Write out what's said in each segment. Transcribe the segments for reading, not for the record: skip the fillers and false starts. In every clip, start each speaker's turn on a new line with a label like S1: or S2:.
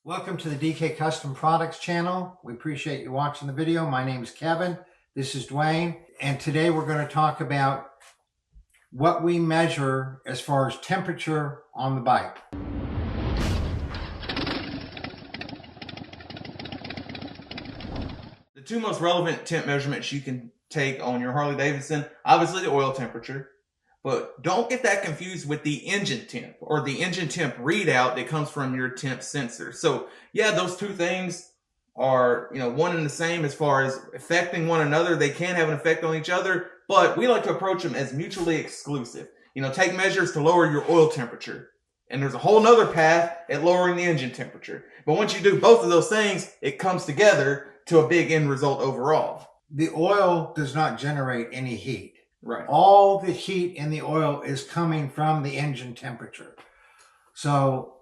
S1: Welcome to the DK Custom Products channel. We appreciate you watching the video. My name is Kevin. This is Dwayne. And today we're going to talk about what we measure as far as temperature on the bike.
S2: The two most relevant temp measurements you can take on your Harley Davidson, obviously the oil temperature, but don't get that confused with the engine temp or the engine temp readout that comes from your temp sensor. So yeah, those two things are, one and the same as far as affecting one another. They can have an effect on each other, but we like to approach them as mutually exclusive. Take measures to lower your oil temperature. And there's a whole nother path at lowering the engine temperature. But once you do both of those things, it comes together to a big end result overall.
S1: The oil does not generate any heat.
S2: Right.
S1: All the heat in the oil is coming from the engine temperature. So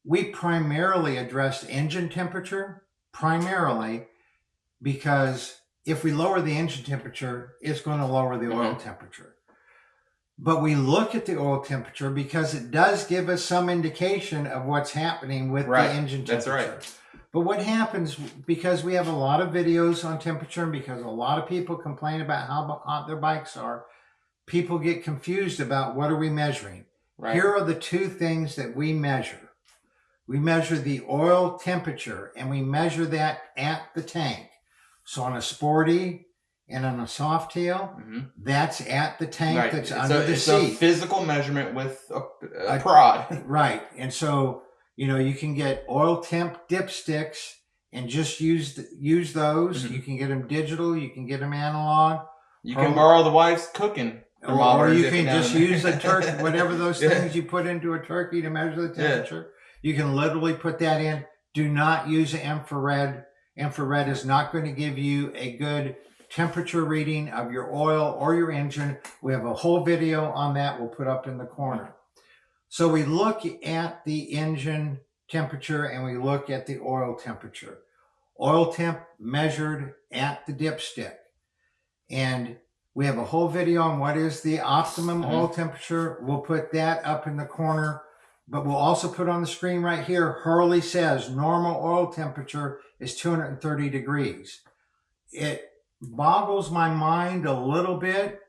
S1: we primarily address engine temperature, primarily because if we lower the engine temperature, it's going to lower the oil temperature. But we look at the oil temperature because it does give us some indication of what's happening with the engine temperature.
S2: That's right.
S1: But what happens, because we have a lot of videos on temperature and because a lot of people complain about how hot their bikes are, people get confused about what are we measuring.
S2: Right.
S1: Here are the two things that we measure. We measure the oil temperature and we measure that at the tank. So on a sporty and on a Softail, that's at the tank, that's under the seat.
S2: It's a physical measurement with a prod.
S1: Right. And so, you can get oil temp dipsticks and just use those. You can get them digital. You can get them analog.
S2: You can borrow the wife's cooking thermometer.
S1: Or you can just use a turkey, whatever those things you put into a turkey to measure the temperature. You can literally put that in. Do not use infrared. Infrared is not going to give you a good temperature reading of your oil or your engine. We have a whole video on that we'll put up in the corner. So we look at the engine temperature and we look at the oil temperature. Oil temp measured at the dipstick. And we have a whole video on what is the optimum oil temperature. We'll put that up in the corner, but we'll also put on the screen right here, Harley says normal oil temperature is 230 degrees. It boggles my mind a little bit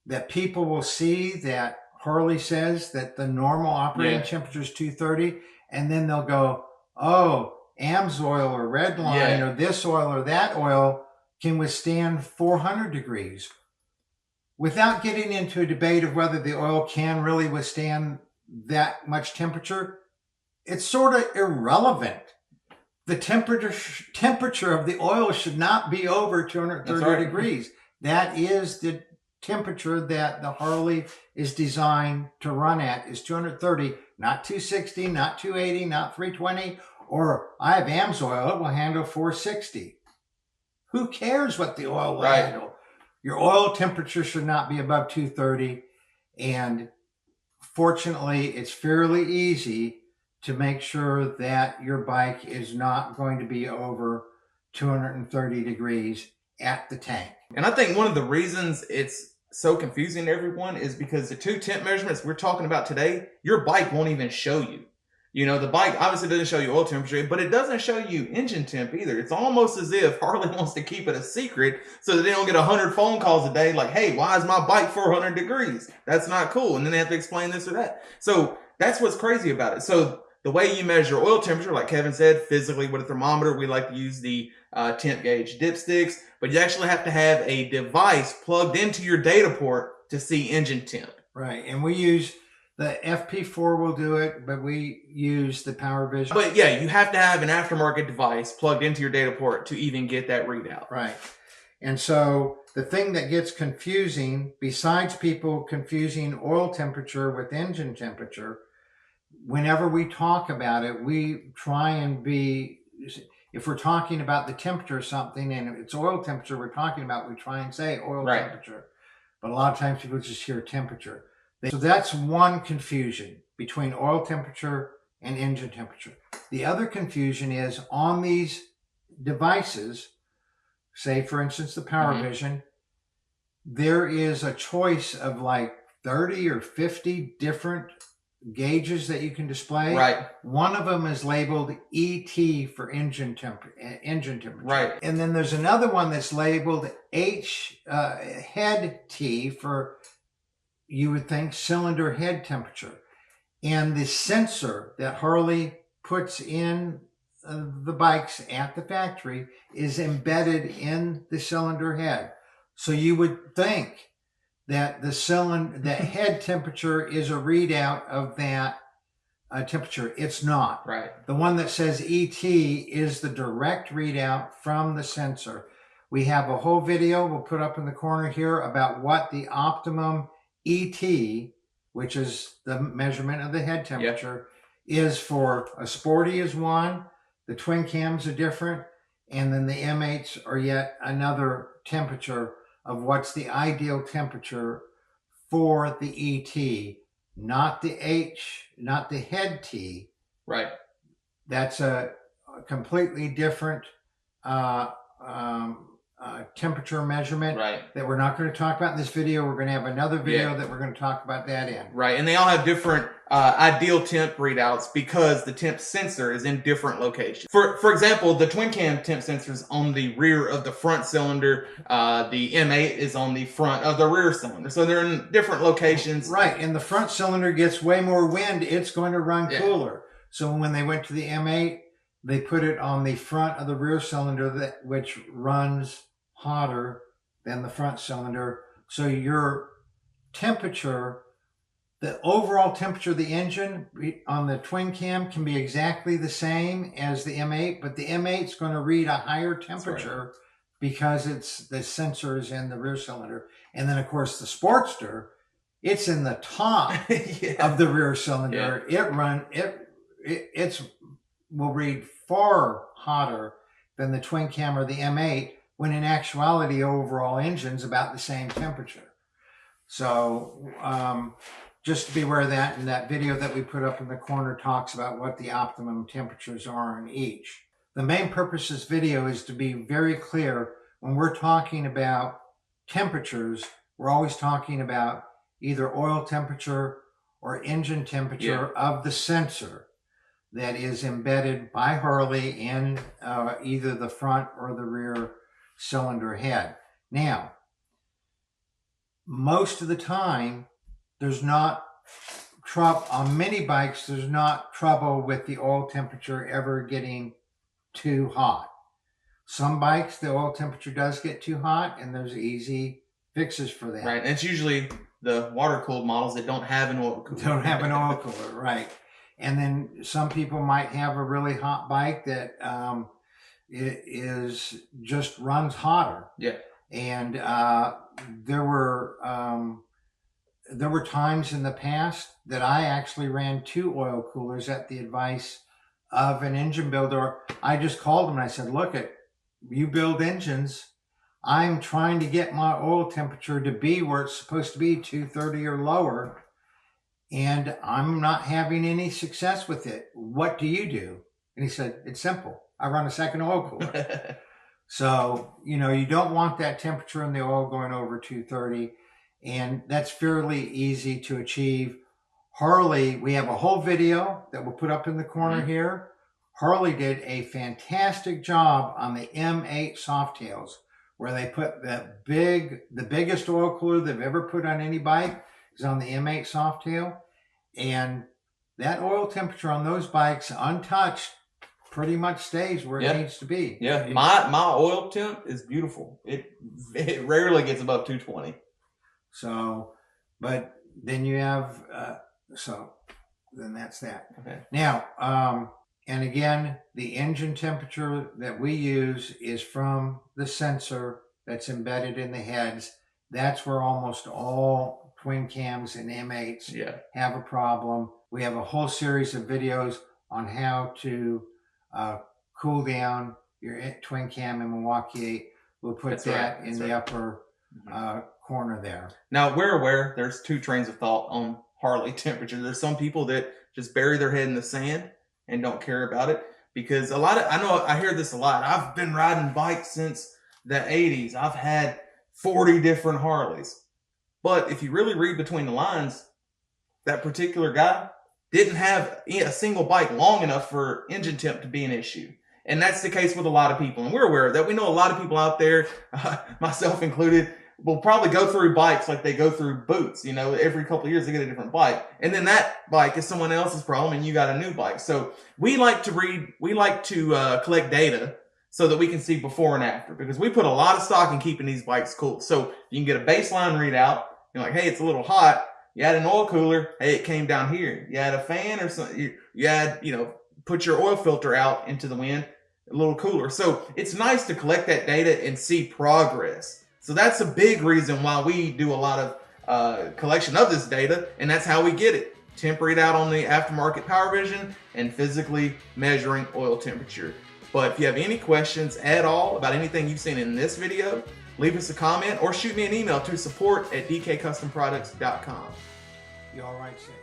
S1: that people will see that Harley says that the normal operating temperature is 230, and then they'll go, oh, AMSOIL or Redline or this oil or that oil can withstand 400 degrees. Without getting into a debate of whether the oil can really withstand that much temperature, it's sort of irrelevant. The temperature of the oil should not be over 230 degrees. That is the temperature that the Harley is designed to run at, is 230, not 260, not 280, not 320, or I have AMSOIL, it will handle 460. Who cares what the oil will handle? Your oil temperature should not be above 230, and fortunately, it's fairly easy to make sure that your bike is not going to be over 230 degrees at the tank.
S2: And I think one of the reasons it's so confusing to everyone is because the two temp measurements we're talking about today, your bike won't even show you. The bike obviously doesn't show you oil temperature, but it doesn't show you engine temp either. It's almost as if Harley wants to keep it a secret so that they don't get 100 phone calls a day like, hey, why is my bike 400 degrees? That's not cool. And then they have to explain this or that. So that's what's crazy about it. So the way you measure oil temperature, like Kevin said, physically with a thermometer, we like to use the temp gauge dipsticks, but you actually have to have a device plugged into your data port to see engine temp.
S1: Right, and we use the FP4 will do it, but we use the Power Vision.
S2: But yeah, you have to have an aftermarket device plugged into your data port to even get that readout.
S1: Right, and so the thing that gets confusing, besides people confusing oil temperature with engine temperature, whenever we talk about it, we try and be, if we're talking about the temperature of something and it's oil temperature we're talking about, we try and say oil temperature. But a lot of times people just hear temperature. So that's one confusion between oil temperature and engine temperature. The other confusion is on these devices, say for instance the Power Vision, there is a choice of like 30 or 50 different gauges that you can display.
S2: Right.
S1: One of them is labeled ET for engine temperature.
S2: Right.
S1: And then there's another one that's labeled head T for, you would think, cylinder head temperature. And the sensor that Harley puts in the bikes at the factory is embedded in the cylinder head. So you would think that that head temperature is a readout of that temperature. It's not.
S2: Right.
S1: The one that says ET is the direct readout from the sensor. We have a whole video we'll put up in the corner here about what the Optimum ET, which is the measurement of the head temperature, is for. A Sporty is one, the twin cams are different, and then the M8s are yet another temperature of what's the ideal temperature for the ET, not the head T.
S2: Right.
S1: That's a completely different temperature measurement that we're not going to talk about in this video. We're going to have another video that we're going to talk about that in.
S2: Right, and they all have different ideal temp readouts because the temp sensor is in different locations. For example, the twin cam temp sensor is on the rear of the front cylinder. The M8 is on the front of the rear cylinder. So they're in different locations.
S1: Right, and the front cylinder gets way more wind. It's going to run cooler. So when they went to the M8, they put it on the front of the rear cylinder, which runs hotter than the front cylinder. So your temperature, the overall temperature of the engine on the twin cam can be exactly the same as the M8, but the M8 is going to read a higher temperature because the sensor is in the rear cylinder. And then, of course, the Sportster, it's in the top of the rear cylinder. It will read far hotter than the twin cam or the M8, when in actuality, the overall engine's about the same temperature. So just to be aware of that, and that video that we put up in the corner talks about what the optimum temperatures are in each. The main purpose of this video is to be very clear. When we're talking about temperatures, we're always talking about either oil temperature or engine temperature of the sensor that is embedded by Harley in either the front or the rear cylinder head. Now, most of the time, there's not trouble on many bikes. There's not trouble with the oil temperature ever getting too hot. Some bikes, the oil temperature does get too hot, and there's easy fixes for that.
S2: Right, and it's usually the water-cooled models that don't have an oil cooler.
S1: Don't have an oil cooler, right. And then some people might have a really hot bike that just runs hotter.
S2: Yeah.
S1: And there were times in the past that I actually ran 2 oil coolers at the advice of an engine builder. I just called them and I said, look, you build engines. I'm trying to get my oil temperature to be where it's supposed to be, 230 or lower, and I'm not having any success with it. What do you do? And he said, it's simple. I run a second oil cooler. So, you don't want that temperature in the oil going over 230, and that's fairly easy to achieve. Harley, we have a whole video that we'll put up in the corner here. Harley did a fantastic job on the M8 Softails, where they put the biggest oil cooler they've ever put on any bike is on the M8 Softail. And that oil temperature on those bikes, untouched, pretty much stays where it needs to be.
S2: Yeah, my oil temp is beautiful. It rarely gets above 220.
S1: So, but then you have, then that's that.
S2: Okay.
S1: Now, and again, the engine temperature that we use is from the sensor that's embedded in the heads. That's where almost all twin cams and M8s have a problem. We have a whole series of videos on how to cool down your twin cam in Milwaukee 8. We'll put that in the upper corner there. Now,
S2: we're aware there's 2 trains of thought on Harley temperature. There's some people that just bury their head in the sand and don't care about it, because I hear this a lot. I've been riding bikes since the 80s. I've had 40 different Harleys. But if you really read between the lines, that particular guy didn't have a single bike long enough for engine temp to be an issue. And that's the case with a lot of people. And we're aware of that. We know a lot of people out there, myself included, will probably go through bikes like they go through boots. You know, every couple of years they get a different bike. And then that bike is someone else's problem and you got a new bike. So we like to collect data so that we can see before and after, because we put a lot of stock in keeping these bikes cool. So you can get a baseline readout. You're like, hey, it's a little hot. You add an oil cooler. Hey, it came down here. You add a fan or something. You add, put your oil filter out into the wind, a little cooler. So it's nice to collect that data and see progress. So that's a big reason why we do a lot of collection of this data, and that's how we get it. Temp readout on the aftermarket Power Vision and physically measuring oil temperature. But if you have any questions at all about anything you've seen in this video, leave us a comment or shoot me an email to support@dkcustomproducts.com.
S1: You all right, Sid?